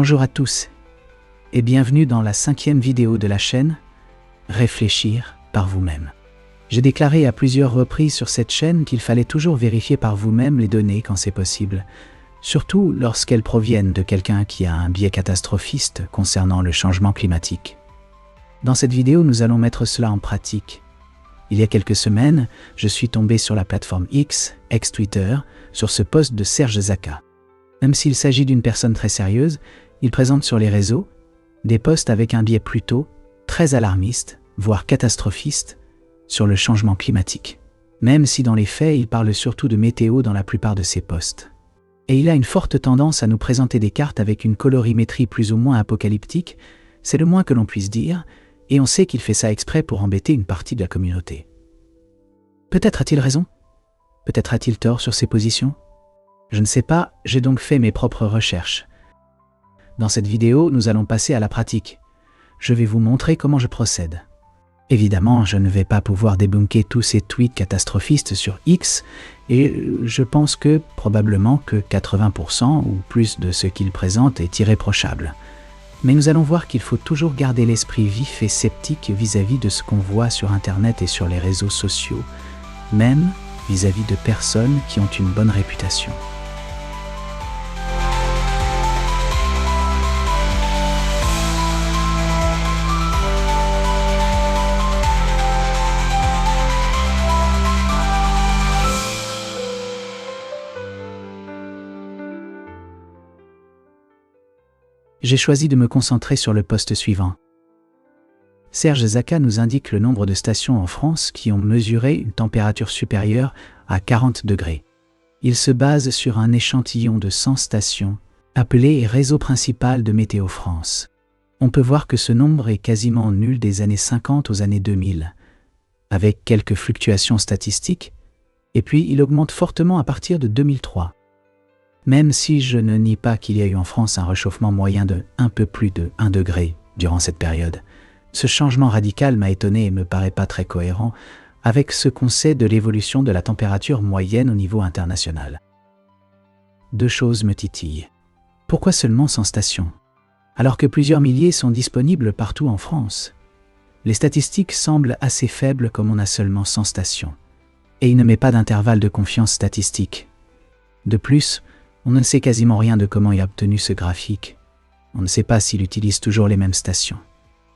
Bonjour à tous et bienvenue dans la 5e vidéo de la chaîne Réfléchir par vous-même. J'ai déclaré à plusieurs reprises sur cette chaîne qu'il fallait toujours vérifier par vous-même les données quand c'est possible, surtout lorsqu'elles proviennent de quelqu'un qui a un biais catastrophiste concernant le changement climatique. Dans cette vidéo, nous allons mettre cela en pratique. Il y a quelques semaines, je suis tombé sur la plateforme X, ex-Twitter, sur ce post de Serge Zaka. Même s'il s'agit d'une personne très sérieuse, il présente sur les réseaux des posts avec un biais plutôt très alarmiste, voire catastrophiste, sur le changement climatique. Même si dans les faits, il parle surtout de météo dans la plupart de ses posts. Et il a une forte tendance à nous présenter des cartes avec une colorimétrie plus ou moins apocalyptique, c'est le moins que l'on puisse dire, et on sait qu'il fait ça exprès pour embêter une partie de la communauté. Peut-être a-t-il raison? Peut-être a-t-il tort sur ses positions? Je ne sais pas, j'ai donc fait mes propres recherches. Dans cette vidéo, nous allons passer à la pratique. Je vais vous montrer comment je procède. Évidemment, je ne vais pas pouvoir débunker tous ces tweets catastrophistes sur X, et je pense que, probablement, que 80% ou plus de ce qu'il présente est irréprochable. Mais nous allons voir qu'il faut toujours garder l'esprit vif et sceptique vis-à-vis de ce qu'on voit sur Internet et sur les réseaux sociaux, même vis-à-vis de personnes qui ont une bonne réputation. J'ai choisi de me concentrer sur le post suivant. Serge Zaka nous indique le nombre de stations en France qui ont mesuré une température supérieure à 40 degrés. Il se base sur un échantillon de 100 stations, appelé Réseau principal de Météo France. On peut voir que ce nombre est quasiment nul des années 50 aux années 2000, avec quelques fluctuations statistiques, et puis il augmente fortement à partir de 2003. Même si je ne nie pas qu'il y a eu en France un réchauffement moyen de un peu plus de 1 degré durant cette période, ce changement radical m'a étonné et me paraît pas très cohérent avec ce qu'on sait de l'évolution de la température moyenne au niveau international. Deux choses me titillent. Pourquoi seulement 100 stations? Alors que plusieurs milliers sont disponibles partout en France. Les statistiques semblent assez faibles comme on a seulement 100 stations. Et il ne met pas d'intervalle de confiance statistique. De plus, on ne sait quasiment rien de comment il a obtenu ce graphique. On ne sait pas s'il utilise toujours les mêmes stations.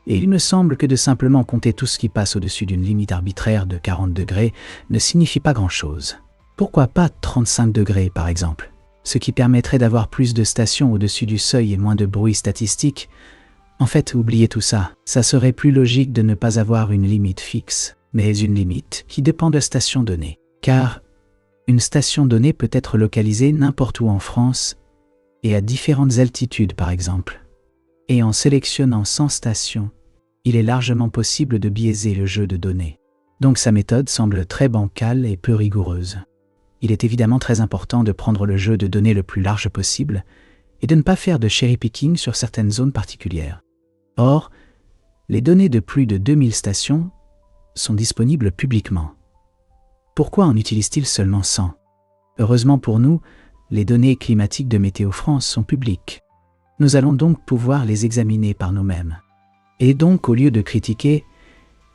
Et il me semble que de simplement compter tout ce qui passe au-dessus d'une limite arbitraire de 40 degrés ne signifie pas grand-chose. Pourquoi pas 35 degrés par exemple? Ce qui permettrait d'avoir plus de stations au-dessus du seuil et moins de bruit statistique. En fait, oubliez tout ça. Ça serait plus logique de ne pas avoir une limite fixe, mais une limite qui dépend de la station donnée. Car une station donnée peut être localisée n'importe où en France et à différentes altitudes par exemple. Et en sélectionnant 100 stations, il est largement possible de biaiser le jeu de données. Donc sa méthode semble très bancale et peu rigoureuse. Il est évidemment très important de prendre le jeu de données le plus large possible et de ne pas faire de cherry-picking sur certaines zones particulières. Or, les données de plus de 2000 stations sont disponibles publiquement. Pourquoi en utilise-t-il seulement 100? Heureusement pour nous, les données climatiques de Météo France sont publiques. Nous allons donc pouvoir les examiner par nous-mêmes. Et donc, au lieu de critiquer,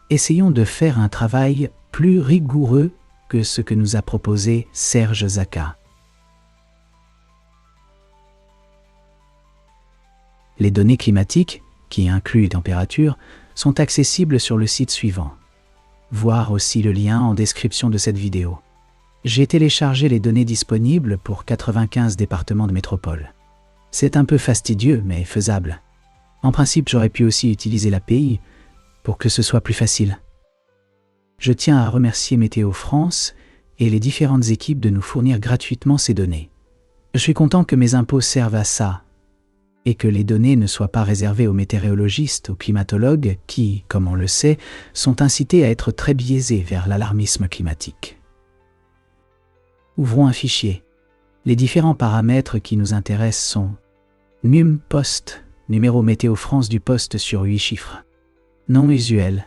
essayons de faire un travail plus rigoureux que ce que nous a proposé Serge Zaka. Les données climatiques, qui incluent les températures, sont accessibles sur le site suivant. Voir aussi le lien en description de cette vidéo. J'ai téléchargé les données disponibles pour 95 départements de métropole. C'est un peu fastidieux, mais faisable. En principe, j'aurais pu aussi utiliser l'API pour que ce soit plus facile. Je tiens à remercier Météo France et les différentes équipes de nous fournir gratuitement ces données. Je suis content que mes impôts servent à ça et que les données ne soient pas réservées aux météorologistes, aux climatologues qui, comme on le sait, sont incités à être très biaisés vers l'alarmisme climatique. Ouvrons un fichier. Les différents paramètres qui nous intéressent sont NUM poste, numéro Météo France du poste sur 8 chiffres. Nom usuel,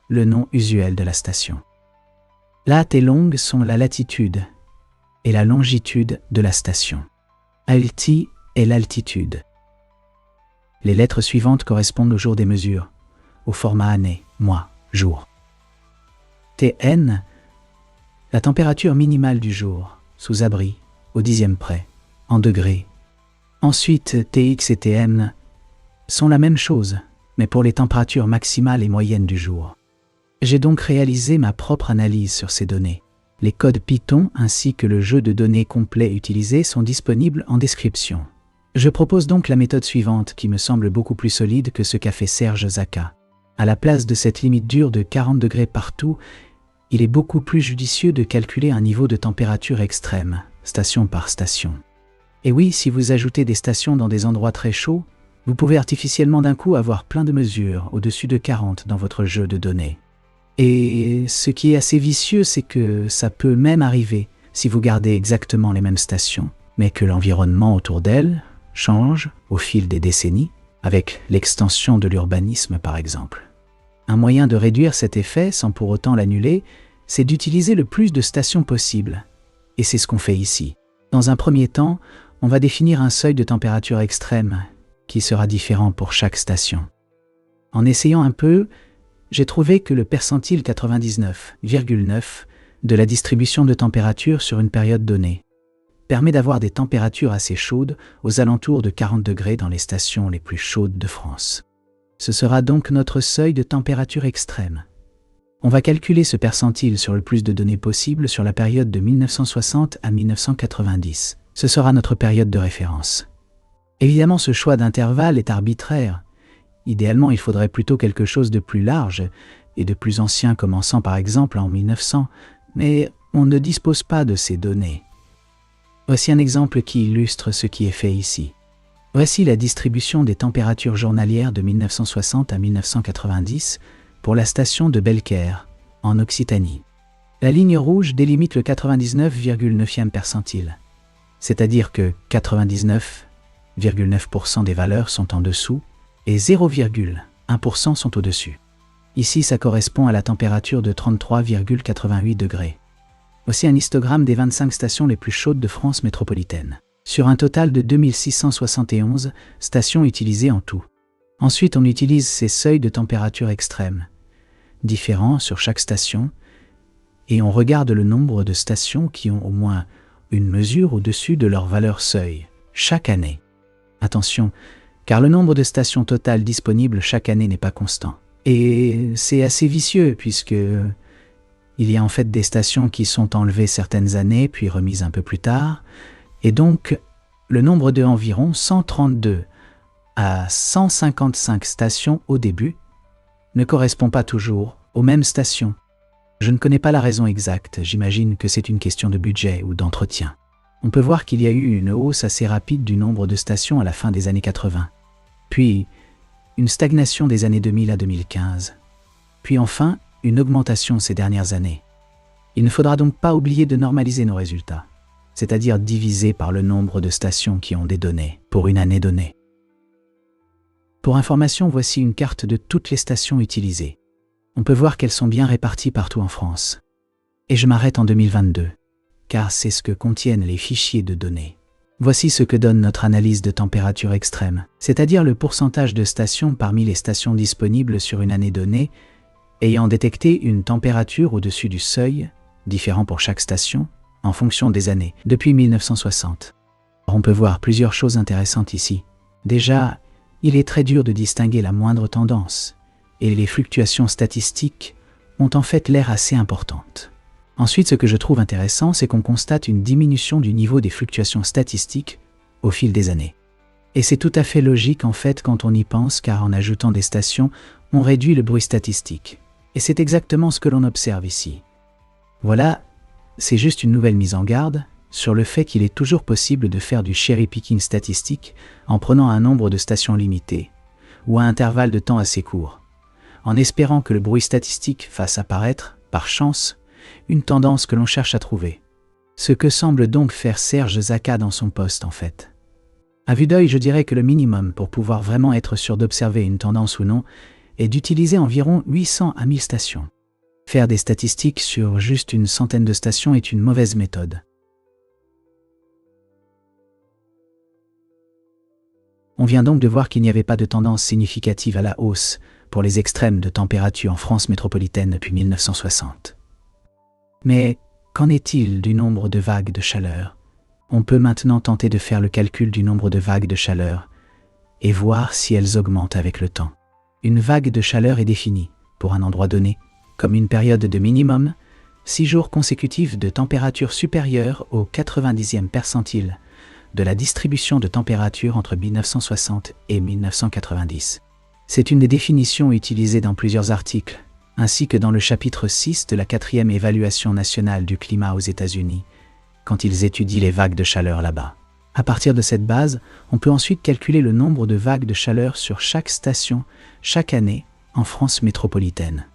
le nom usuel de la station. Lat et longue sont la latitude et la longitude de la station. Alti est l'altitude. Les lettres suivantes correspondent au jour des mesures, au format année, mois, jour. TN, la température minimale du jour, sous abri, au dixième près, en degrés. Ensuite, TX et TM sont la même chose, mais pour les températures maximales et moyennes du jour. J'ai donc réalisé ma propre analyse sur ces données. Les codes Python ainsi que le jeu de données complet utilisé sont disponibles en description. Je propose donc la méthode suivante qui me semble beaucoup plus solide que ce qu'a fait Serge Zaka. À la place de cette limite dure de 40 degrés partout, il est beaucoup plus judicieux de calculer un niveau de température extrême, station par station. Et oui, si vous ajoutez des stations dans des endroits très chauds, vous pouvez artificiellement d'un coup avoir plein de mesures au-dessus de 40 dans votre jeu de données. Et ce qui est assez vicieux, c'est que ça peut même arriver si vous gardez exactement les mêmes stations, mais que l'environnement autour d'elles change au fil des décennies, avec l'extension de l'urbanisme par exemple. Un moyen de réduire cet effet sans pour autant l'annuler, c'est d'utiliser le plus de stations possible. Et c'est ce qu'on fait ici. Dans un premier temps, on va définir un seuil de température extrême qui sera différent pour chaque station. En essayant un peu, j'ai trouvé que le percentile 99,9 de la distribution de température sur une période donnée permet d'avoir des températures assez chaudes aux alentours de 40 degrés dans les stations les plus chaudes de France. Ce sera donc notre seuil de température extrême. On va calculer ce percentile sur le plus de données possible sur la période de 1960 à 1990. Ce sera notre période de référence. Évidemment, ce choix d'intervalle est arbitraire. Idéalement, il faudrait plutôt quelque chose de plus large et de plus ancien commençant par exemple en 1900, mais on ne dispose pas de ces données. Voici un exemple qui illustre ce qui est fait ici. Voici la distribution des températures journalières de 1960 à 1990 pour la station de Belcaire, en Occitanie. La ligne rouge délimite le 99,9e percentile, c'est-à-dire que 99,9% des valeurs sont en dessous et 0,1% sont au-dessus. Ici, ça correspond à la température de 33,88 degrés. Voici un histogramme des 25 stations les plus chaudes de France métropolitaine, sur un total de 2671 stations utilisées en tout. Ensuite, on utilise ces seuils de température extrême, différents sur chaque station, et on regarde le nombre de stations qui ont au moins une mesure au-dessus de leur valeur seuil, chaque année. Attention, car le nombre de stations totales disponibles chaque année n'est pas constant. Et c'est assez vicieux puisque il y a en fait des stations qui sont enlevées certaines années puis remises un peu plus tard, et donc le nombre de environ 132 à 155 stations au début ne correspond pas toujours aux mêmes stations. Je ne connais pas la raison exacte, j'imagine que c'est une question de budget ou d'entretien. On peut voir qu'il y a eu une hausse assez rapide du nombre de stations à la fin des années 80, puis une stagnation des années 2000 à 2015, puis enfin une augmentation ces dernières années. Il ne faudra donc pas oublier de normaliser nos résultats, c'est-à-dire diviser par le nombre de stations qui ont des données pour une année donnée. Pour information, voici une carte de toutes les stations utilisées. On peut voir qu'elles sont bien réparties partout en France. Et je m'arrête en 2022, car c'est ce que contiennent les fichiers de données. Voici ce que donne notre analyse de température extrême, c'est-à-dire le pourcentage de stations parmi les stations disponibles sur une année donnée, ayant détecté une température au-dessus du seuil, différent pour chaque station, en fonction des années, depuis 1960. On peut voir plusieurs choses intéressantes ici. Déjà, il est très dur de distinguer la moindre tendance, et les fluctuations statistiques ont en fait l'air assez importantes. Ensuite, ce que je trouve intéressant, c'est qu'on constate une diminution du niveau des fluctuations statistiques au fil des années. Et c'est tout à fait logique en fait quand on y pense, car en ajoutant des stations, on réduit le bruit statistique. Et c'est exactement ce que l'on observe ici. Voilà, c'est juste une nouvelle mise en garde sur le fait qu'il est toujours possible de faire du cherry-picking statistique en prenant un nombre de stations limité, ou à intervalles de temps assez courts, en espérant que le bruit statistique fasse apparaître, par chance, une tendance que l'on cherche à trouver. Ce que semble donc faire Serge Zaka dans son poste en fait. À vue d'œil, je dirais que le minimum pour pouvoir vraiment être sûr d'observer une tendance ou non est d'utiliser environ 800 à 1000 stations. Faire des statistiques sur juste une centaine de stations est une mauvaise méthode. On vient donc de voir qu'il n'y avait pas de tendance significative à la hausse pour les extrêmes de température en France métropolitaine depuis 1960. Mais qu'en est-il du nombre de vagues de chaleur? On peut maintenant tenter de faire le calcul du nombre de vagues de chaleur et voir si elles augmentent avec le temps. Une vague de chaleur est définie, pour un endroit donné, comme une période de minimum 6 jours consécutifs de température supérieure au 90e percentile de la distribution de température entre 1960 et 1990. C'est une des définitions utilisées dans plusieurs articles, ainsi que dans le chapitre 6 de la 4e évaluation nationale du climat aux États-Unis, quand ils étudient les vagues de chaleur là-bas. À partir de cette base, on peut ensuite calculer le nombre de vagues de chaleur sur chaque station, chaque année, en France métropolitaine.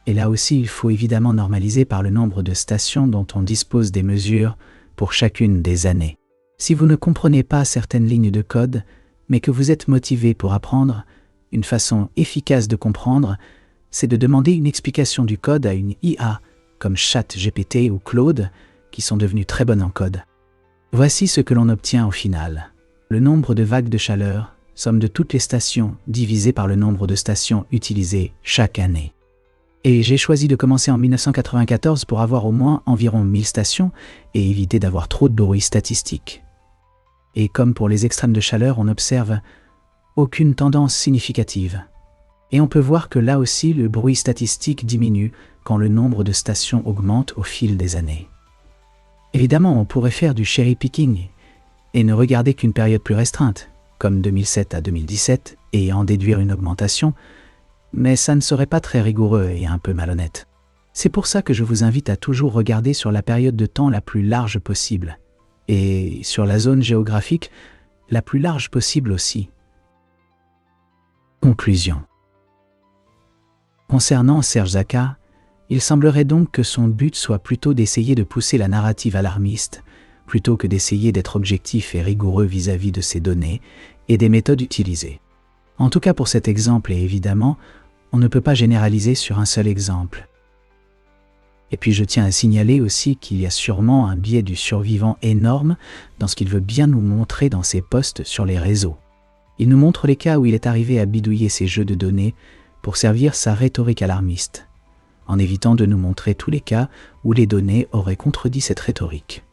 Et là aussi, il faut évidemment normaliser par le nombre de stations dont on dispose des mesures pour chacune des années. Si vous ne comprenez pas certaines lignes de code, mais que vous êtes motivé pour apprendre, une façon efficace de comprendre, c'est de demander une explication du code à une IA, comme ChatGPT ou Claude, qui sont devenus très bonnes en code. Voici ce que l'on obtient au final. Le nombre de vagues de chaleur, somme de toutes les stations divisé par le nombre de stations utilisées chaque année. Et j'ai choisi de commencer en 1994 pour avoir au moins environ 1000 stations et éviter d'avoir trop de bruit statistique. Et comme pour les extrêmes de chaleur, on n'observe aucune tendance significative. Et on peut voir que là aussi le bruit statistique diminue quand le nombre de stations augmente au fil des années. Évidemment, on pourrait faire du cherry picking et ne regarder qu'une période plus restreinte, comme 2007 à 2017, et en déduire une augmentation, mais ça ne serait pas très rigoureux et un peu malhonnête. C'est pour ça que je vous invite à toujours regarder sur la période de temps la plus large possible, et sur la zone géographique la plus large possible aussi. Conclusion. Concernant Serge Zaka, il semblerait donc que son but soit plutôt d'essayer de pousser la narrative alarmiste, plutôt que d'essayer d'être objectif et rigoureux vis-à-vis de ces données et des méthodes utilisées. En tout cas pour cet exemple, et évidemment, on ne peut pas généraliser sur un seul exemple. Et puis je tiens à signaler aussi qu'il y a sûrement un biais du survivant énorme dans ce qu'il veut bien nous montrer dans ses posts sur les réseaux. Il nous montre les cas où il est arrivé à bidouiller ces jeux de données pour servir sa rhétorique alarmiste, en évitant de nous montrer tous les cas où les données auraient contredit cette rhétorique.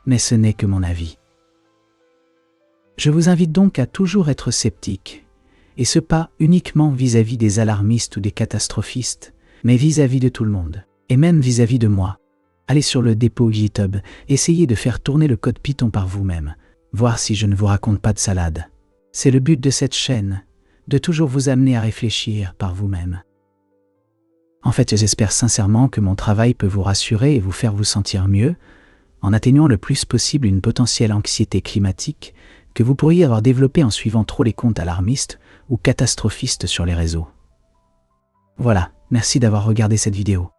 Mais ce n'est que mon avis. Je vous invite donc à toujours être sceptique, et ce pas uniquement vis-à-vis des alarmistes ou des catastrophistes, mais vis-à-vis de tout le monde, et même vis-à-vis de moi. Allez sur le dépôt GitHub, essayez de faire tourner le code Python par vous-même, voir si je ne vous raconte pas de salade. C'est le but de cette chaîne, de toujours vous amener à réfléchir par vous-même. En fait, j'espère sincèrement que mon travail peut vous rassurer et vous faire vous sentir mieux, en atténuant le plus possible une potentielle anxiété climatique que vous pourriez avoir développée en suivant trop les comptes alarmistes ou catastrophistes sur les réseaux. Voilà, merci d'avoir regardé cette vidéo.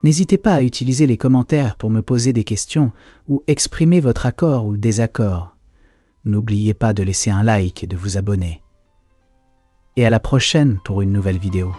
N'hésitez pas à utiliser les commentaires pour me poser des questions ou exprimer votre accord ou désaccord. N'oubliez pas de laisser un like et de vous abonner. Et à la prochaine pour une nouvelle vidéo.